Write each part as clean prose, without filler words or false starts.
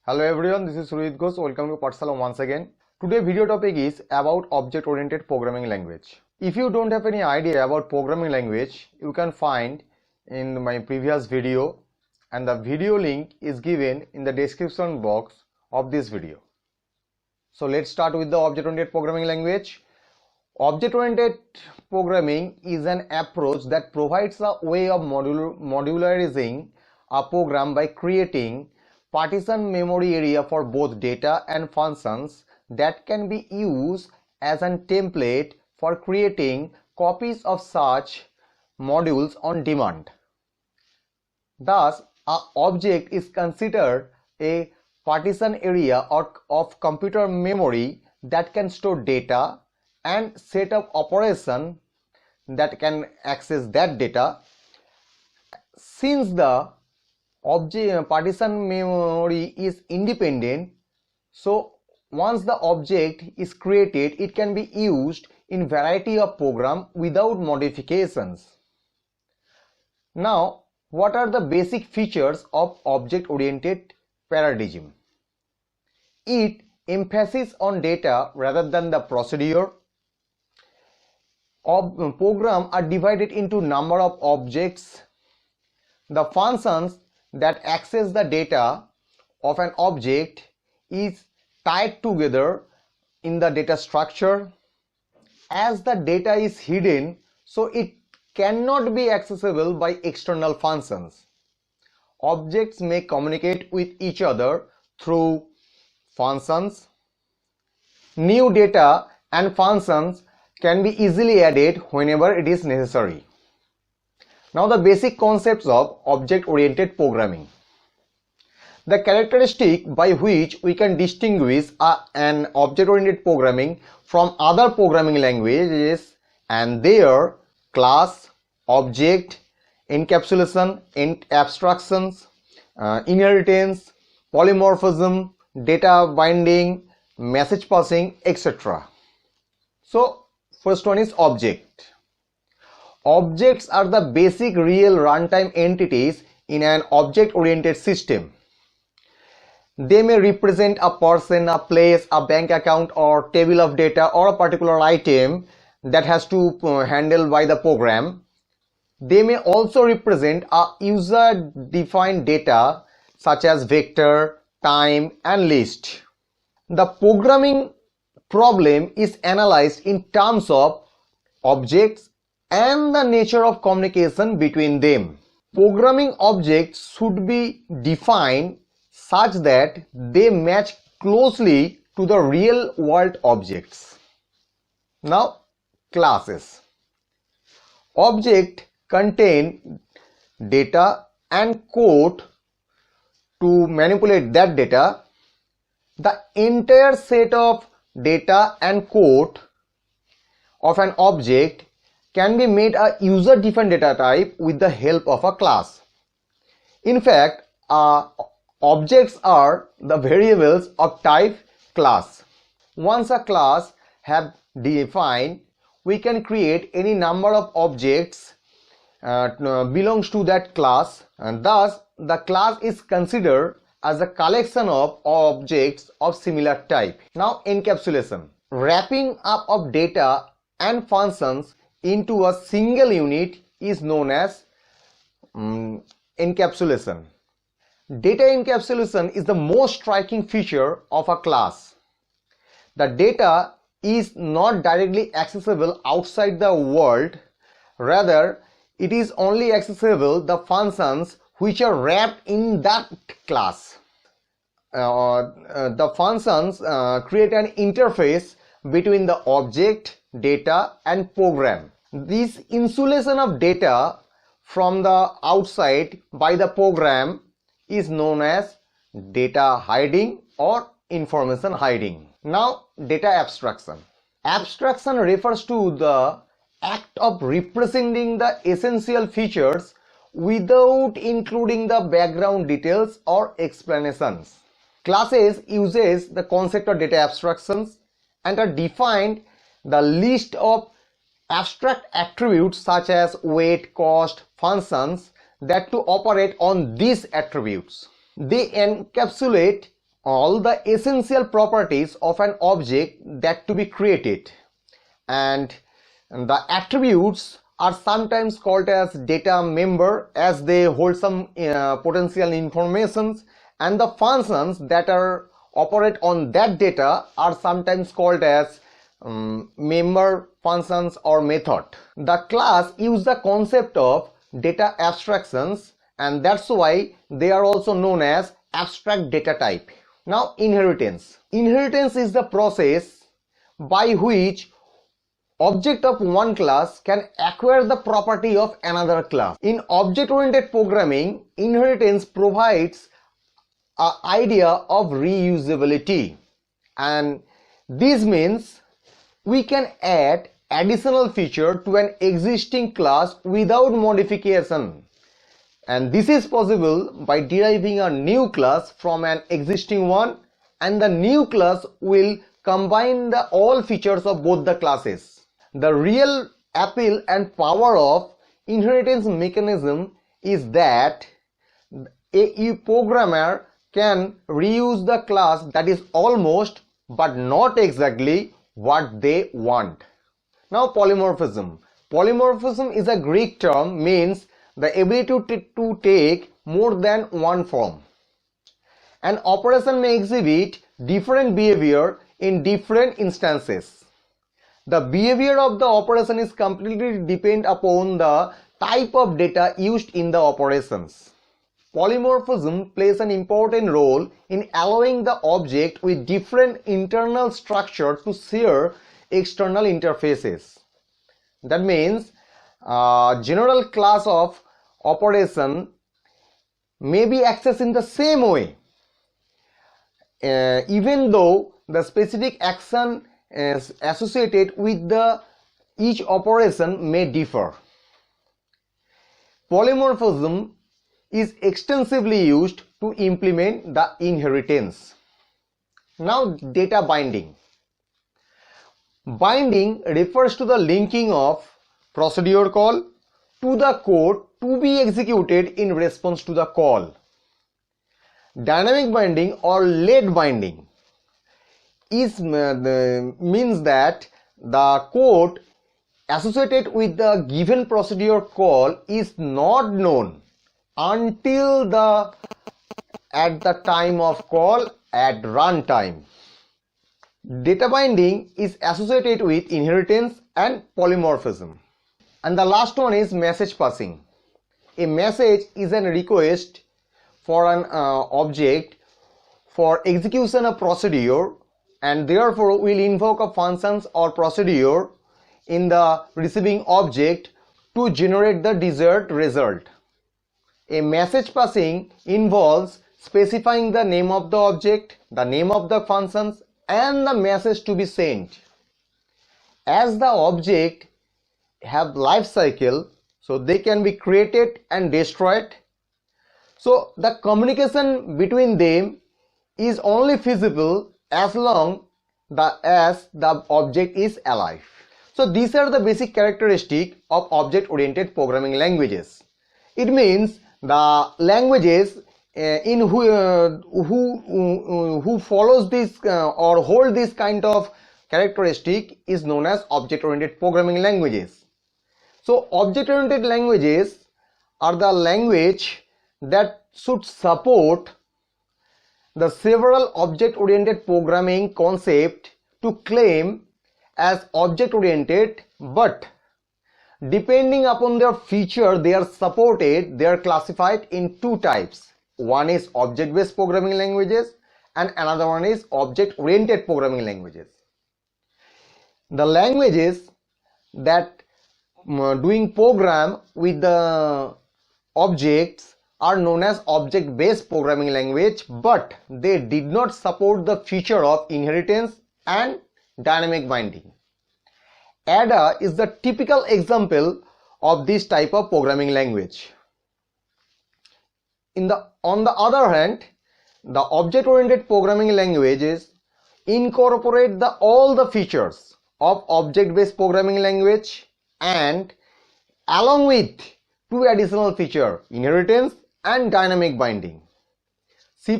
Hello everyone, this is Rohit Ghosh. Welcome to Pathshala once again. Today's video topic is about object-oriented programming language. If you don't have any idea about programming language, you can find in my previous video, and the video link is given in the description box of this video. So let's start with the object-oriented programming language. Object-oriented programming is an approach that provides a way of modularizing a program by creating partition memory area for both data and functions that can be used as a template for creating copies of such modules on demand. Thus, an object is considered a partition area of computer memory that can store data and set up operation that can access that data. Since the partition memory is independent, so once the object is created, it can be used in variety of programs without modifications. Now, what are the basic features of object-oriented paradigm? It emphasizes on data rather than the procedure. Programs are divided into number of objects. The functions that access the data of an object is tied together in the data structure. As the data is hidden, so it cannot be accessible by external functions. Objects may communicate with each other through functions. New data and functions can be easily added whenever it is necessary. Now the basic concepts of object-oriented programming. The characteristic by which we can distinguish an object-oriented programming from other programming languages and their class, object, encapsulation, abstractions, inheritance, polymorphism, data binding, message passing, etc. So first one is object. Objects are the basic real runtime entities in an object-oriented system. They may represent a person, a place, a bank account or table of data, or a particular item that has to handle by the program. They may also represent a user-defined data such as vector, time and list. The programming problem is analyzed in terms of objects and the nature of communication between them. Programming objects should be defined such that they match closely to the real world objects. Now, classes. Objects contain data and code to manipulate that data. The entire set of data and code of an object can be made a user-defined data type with the help of a class. In fact, objects are the variables of type class. Once a class have defined, we can create any number of objects belongs to that class, and thus the class is considered as a collection of objects of similar type. Now, encapsulation. Wrapping up of data and functions into a single unit is known as encapsulation. Data encapsulation is the most striking feature of a class. The data is not directly accessible outside the world, rather it is only accessible the functions which are wrapped in that class. The functions create an interface between the object, data and program. This insulation of data from the outside by the program is known as data hiding or information hiding. Now, data abstraction. Abstraction refers to the act of representing the essential features without including the background details or explanations. Classes uses the concept of data abstractions and are defined the list of abstract attributes such as weight, cost, functions that to operate on these attributes. They encapsulate all the essential properties of an object that to be created, and the attributes are sometimes called as data member as they hold some potential informations, and the functions that are operate on that data are sometimes called as member functions or method. The class use the concept of data abstractions, and that's why they are also known as abstract data type. Now, inheritance. Inheritance is the process by which object of one class can acquire the property of another class. In object-oriented programming, inheritance provides an idea of reusability, and this means we can add additional feature to an existing class without modification, and this is possible by deriving a new class from an existing one, and the new class will combine all features of both the classes. The real appeal and power of inheritance mechanism is that a programmer can reuse the class that is almost but not exactly what they want. Now, polymorphism. Polymorphism is a Greek term, means the ability to take more than one form. An operation may exhibit different behavior in different instances. The behavior of the operation is completely dependent upon the type of data used in the operations. Polymorphism plays an important role in allowing the object with different internal structures to share external interfaces. That means general class of operation may be accessed in the same way, even though the specific action is associated with each operation may differ. Polymorphism is extensively used to implement the inheritance. Now, data binding. Binding refers to the linking of procedure call to the code to be executed in response to the call. Dynamic binding or late binding means that the code associated with the given procedure call is not known until at the time of call at runtime. Data binding is associated with inheritance and polymorphism. And the last one is message passing. A message is a request for an object for execution of procedure, and therefore will invoke a functions or procedure in the receiving object to generate the desired result. A message passing involves specifying the name of the object, the name of the functions, and the message to be sent. As the object have life cycle, so they can be created and destroyed. So the communication between them is only feasible as long as the object is alive. So these are the basic characteristics of object-oriented programming languages. It means the languages who follows this or hold this kind of characteristic is known as object-oriented programming languages. So object-oriented languages are the language that should support the several object-oriented programming concepts to claim as object-oriented, but depending upon their feature they are supported, they are classified in two types. One is object-based programming languages and another one is object-oriented programming languages. The languages that doing program with the objects are known as object-based programming language, but they did not support the feature of inheritance and dynamic binding. Ada is the typical example of this type of programming language. On the other hand, the object-oriented programming languages incorporate all the features of object-based programming language, and along with two additional features, inheritance and dynamic binding. C++,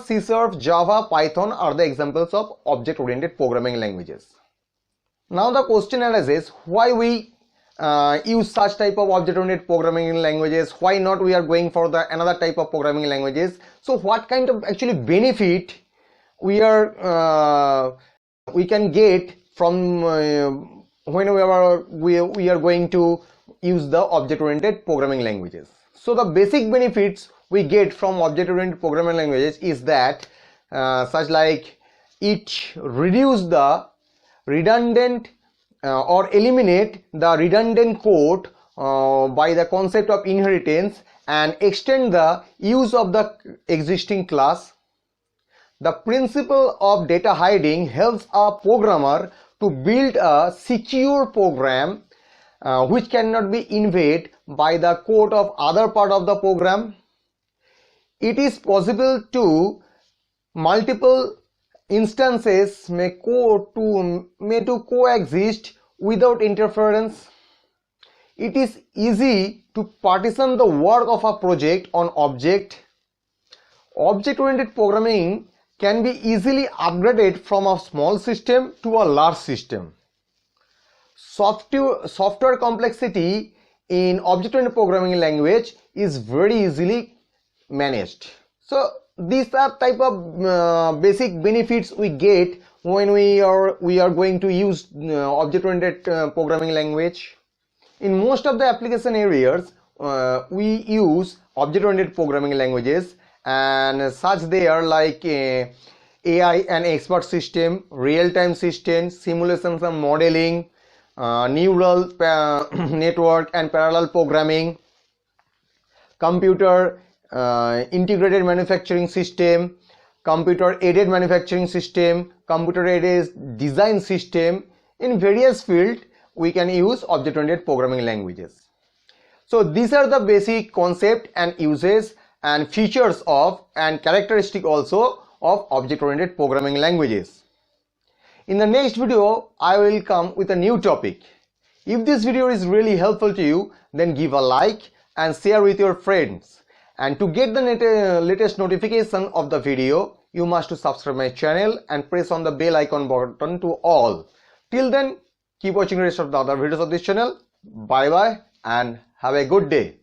C Sharp, Java, Python are the examples of object-oriented programming languages. Now the question arises, why we use such type of object-oriented programming languages? Why not we are going for the another type of programming languages? So what kind of actually benefit we can get from whenever we are going to use the object-oriented programming languages? So the basic benefits we get from object-oriented programming languages is that such like it reduce the redundant or eliminate the redundant code by the concept of inheritance and extend the use of the existing class. The principle of data hiding helps a programmer to build a secure program which cannot be invaded by the code of other part of the program. It is possible to multiple instances may to coexist without interference. It is easy to partition the work of a project on object. Object-oriented programming can be easily upgraded from a small system to a large system. Software complexity in object-oriented programming language is very easily managed. So these are type of basic benefits we get when we are going to use object-oriented programming language. In most of the application areas, we use object-oriented programming languages, and such they are like AI and expert system, real-time system, simulations and modeling, neural network and parallel programming, computer integrated manufacturing system, computer aided manufacturing system, computer aided design system. In various fields we can use object-oriented programming languages. So these are the basic concept and uses and features of and characteristic also of object-oriented programming languages. In the next video I will come with a new topic. If this video is really helpful to you, then give a like and share with your friends. And to get the latest notification of the video, you must subscribe my channel and press on the bell icon button to all. Till then, keep watching the rest of the other videos of this channel. Bye bye and have a good day.